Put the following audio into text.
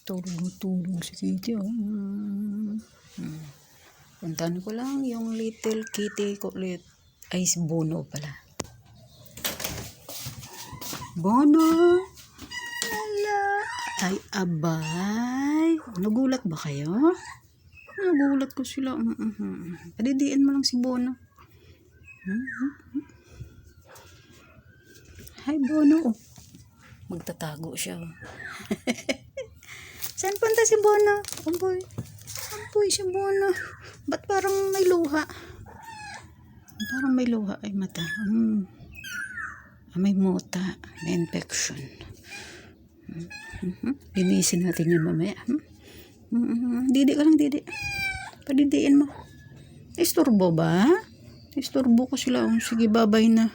Tulog si Kitty. Puntahan ko lang yung little kitty ko ulit. Ay, si Bono pala. Bono! Wala. Ay, abay. Nagulat ba kayo? Nagulat ko sila. Padidiin mo lang si Bono. Hi, Bono. Magtatago siya. Saan punta si Bono? Amboy. Amboy si Bono. Ba't parang may luha? Parang may luha ay mata. May muta. May infection. Linisin natin yan mamaya. Didi ka lang, didi. Padidiin mo. Isturbo ba? Isturbo ko sila. Sige, babay na.